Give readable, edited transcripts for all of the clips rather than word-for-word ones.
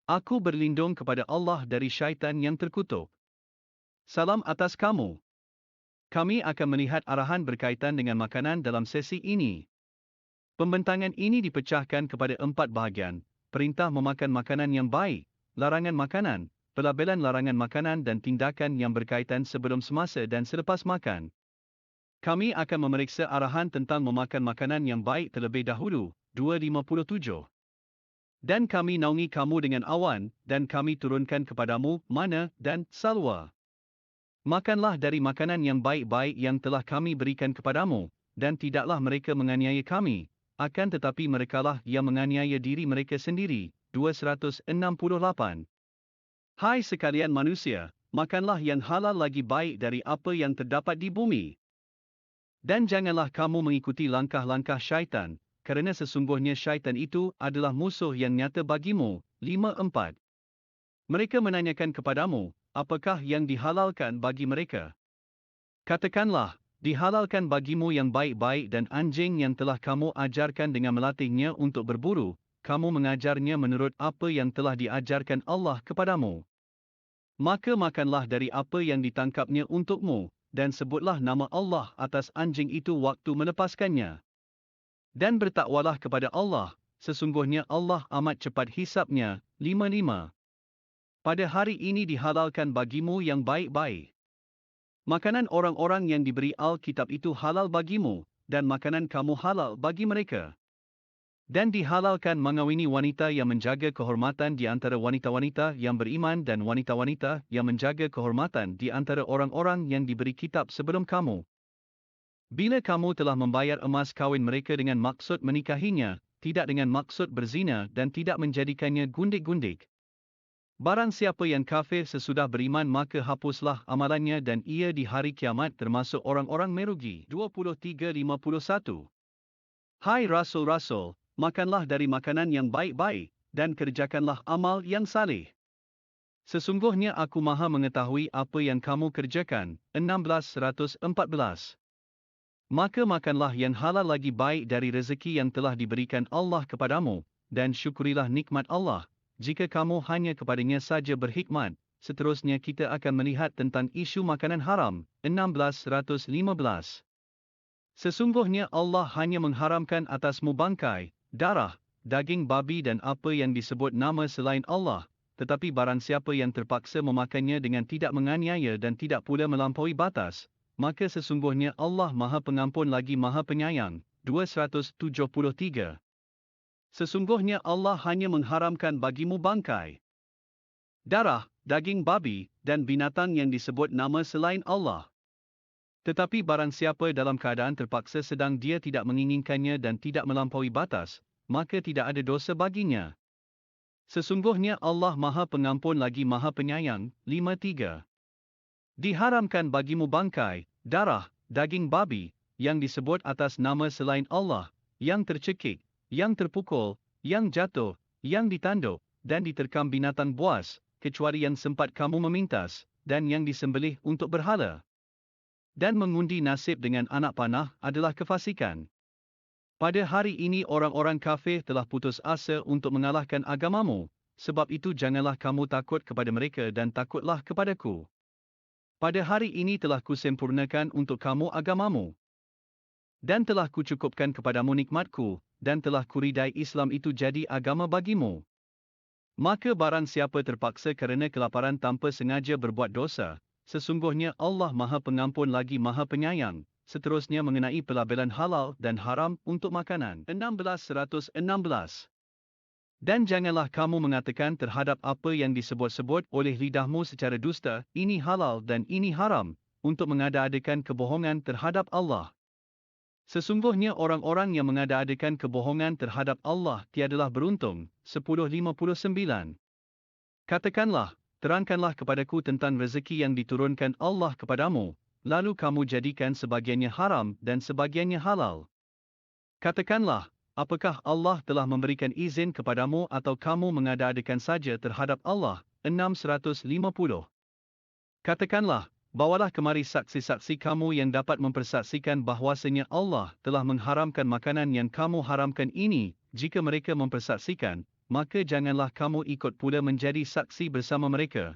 Aku berlindung kepada Allah dari syaitan yang terkutuk. Salam atas kamu. Kami akan melihat arahan berkaitan dengan makanan dalam sesi ini. Pembentangan ini dipecahkan kepada 4 bahagian: perintah memakan makanan yang baik, larangan makanan, pelabelan larangan makanan dan tindakan yang berkaitan sebelum, semasa dan selepas makan. Kami akan memeriksa arahan tentang memakan makanan yang baik terlebih dahulu, 257. Dan kami naungi kamu dengan awan, dan kami turunkan kepadamu mana dan salwa. Makanlah dari makanan yang baik-baik yang telah kami berikan kepadamu, dan tidaklah mereka menganiaya kami, akan tetapi merekalah yang menganiaya diri mereka sendiri. 268. Hai sekalian manusia, makanlah yang halal lagi baik dari apa yang terdapat di bumi. Dan janganlah kamu mengikuti langkah-langkah syaitan, kerana sesungguhnya syaitan itu adalah musuh yang nyata bagimu. 54. Mereka menanyakan kepadamu, apakah yang dihalalkan bagi mereka? Katakanlah, dihalalkan bagimu yang baik-baik dan anjing yang telah kamu ajarkan dengan melatihnya untuk berburu, kamu mengajarnya menurut apa yang telah diajarkan Allah kepadamu. Maka makanlah dari apa yang ditangkapnya untukmu, dan sebutlah nama Allah atas anjing itu waktu melepaskannya. Dan bertakwalah kepada Allah, sesungguhnya Allah amat cepat hisabnya. 55. Pada hari ini dihalalkan bagimu yang baik-baik. Makanan orang-orang yang diberi Alkitab itu halal bagimu, dan makanan kamu halal bagi mereka. Dan dihalalkan mengawini wanita yang menjaga kehormatan di antara wanita-wanita yang beriman dan wanita-wanita yang menjaga kehormatan di antara orang-orang yang diberi kitab sebelum kamu. Bila kamu telah membayar emas kawin mereka dengan maksud menikahinya, tidak dengan maksud berzina dan tidak menjadikannya gundik-gundik. Barang siapa yang kafir sesudah beriman maka hapuslah amalannya dan ia di hari kiamat termasuk orang-orang merugi. 23:51. Hai Rasul-Rasul, makanlah dari makanan yang baik-baik, dan kerjakanlah amal yang saleh. Sesungguhnya aku maha mengetahui apa yang kamu kerjakan. 1614. Maka makanlah yang halal lagi baik dari rezeki yang telah diberikan Allah kepadamu, dan syukurilah nikmat Allah. Jika kamu hanya kepadanya saja berhikmat, seterusnya kita akan melihat tentang isu makanan haram. 1615. Sesungguhnya Allah hanya mengharamkan atasmu bangkai, darah, daging babi dan apa yang disebut nama selain Allah, tetapi barang siapa yang terpaksa memakannya dengan tidak menganiaya dan tidak pula melampaui batas, maka sesungguhnya Allah Maha Pengampun lagi Maha Penyayang. 273. Sesungguhnya Allah hanya mengharamkan bagimu bangkai, darah, daging babi, dan binatang yang disebut nama selain Allah. Tetapi barang siapa dalam keadaan terpaksa sedang dia tidak menginginkannya dan tidak melampaui batas, maka tidak ada dosa baginya. Sesungguhnya Allah Maha Pengampun lagi Maha Penyayang. 53. Diharamkan bagimu bangkai, darah, daging babi, yang disebut atas nama selain Allah, yang tercekik, yang terpukul, yang jatuh, yang ditanduk, dan diterkam binatang buas, kecuali yang sempat kamu memintas, dan yang disembelih untuk berhala. Dan mengundi nasib dengan anak panah adalah kefasikan. Pada hari ini orang-orang kafir telah putus asa untuk mengalahkan agamamu, sebab itu janganlah kamu takut kepada mereka dan takutlah kepadaku. Pada hari ini telah kusempurnakan untuk kamu agamamu. Dan telah kucukupkan kepadamu nikmatku, dan telah kuridai Islam itu jadi agama bagimu. Maka barang siapa terpaksa kerana kelaparan tanpa sengaja berbuat dosa, sesungguhnya Allah Maha Pengampun lagi Maha Penyayang. Seterusnya mengenai pelabelan halal dan haram untuk makanan. 1616. Dan janganlah kamu mengatakan terhadap apa yang disebut-sebut oleh lidahmu secara dusta, ini halal dan ini haram, untuk mengada-adakan kebohongan terhadap Allah. Sesungguhnya orang-orang yang mengada-adakan kebohongan terhadap Allah tiadalah beruntung. 10:59. Katakanlah, terangkanlah kepadaku tentang rezeki yang diturunkan Allah kepadamu, lalu kamu jadikan sebagiannya haram dan sebagiannya halal. Katakanlah, apakah Allah telah memberikan izin kepadamu atau kamu mengada-adakan saja terhadap Allah? 650. Katakanlah, bawalah kemari saksi-saksi kamu yang dapat mempersaksikan bahwasanya Allah telah mengharamkan makanan yang kamu haramkan ini. Jika mereka mempersaksikan, maka janganlah kamu ikut pula menjadi saksi bersama mereka.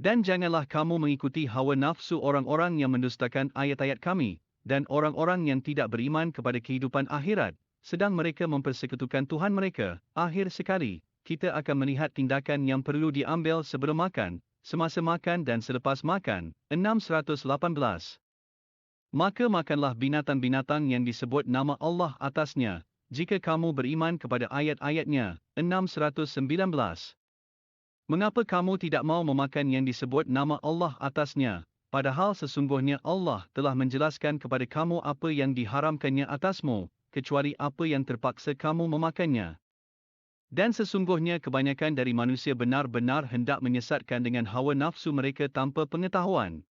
Dan janganlah kamu mengikuti hawa nafsu orang-orang yang mendustakan ayat-ayat kami, dan orang-orang yang tidak beriman kepada kehidupan akhirat, sedang mereka mempersekutukan Tuhan mereka. Akhir sekali, kita akan melihat tindakan yang perlu diambil sebelum makan, semasa makan dan selepas makan. 618. Maka makanlah binatang-binatang yang disebut nama Allah atasnya, jika kamu beriman kepada ayat-ayatnya. 619. Mengapa kamu tidak mau memakan yang disebut nama Allah atasnya, padahal sesungguhnya Allah telah menjelaskan kepada kamu apa yang diharamkannya atasmu, kecuali apa yang terpaksa kamu memakannya. Dan sesungguhnya kebanyakan dari manusia benar-benar hendak menyesatkan dengan hawa nafsu mereka tanpa pengetahuan.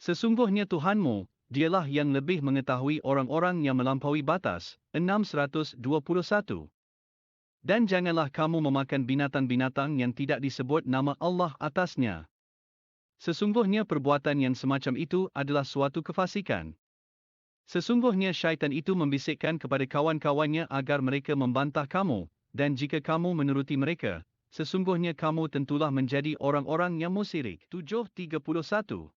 Sesungguhnya Tuhanmu, Dialah yang lebih mengetahui orang-orang yang melampaui batas. 621. Dan janganlah kamu memakan binatang-binatang yang tidak disebut nama Allah atasnya. Sesungguhnya perbuatan yang semacam itu adalah suatu kefasikan. Sesungguhnya syaitan itu membisikkan kepada kawan-kawannya agar mereka membantah kamu, dan jika kamu menuruti mereka, sesungguhnya kamu tentulah menjadi orang-orang yang musyirik. 7:31.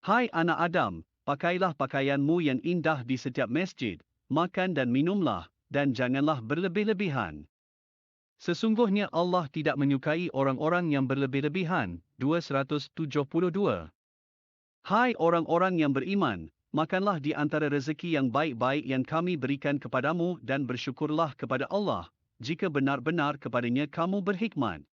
Hai anak Adam, pakailah pakaianmu yang indah di setiap masjid, makan dan minumlah, dan janganlah berlebih-lebihan. Sesungguhnya Allah tidak menyukai orang-orang yang berlebih-lebihan. 272. Hai orang-orang yang beriman, makanlah di antara rezeki yang baik-baik yang kami berikan kepadamu dan bersyukurlah kepada Allah, jika benar-benar kepadanya kamu berhikmat.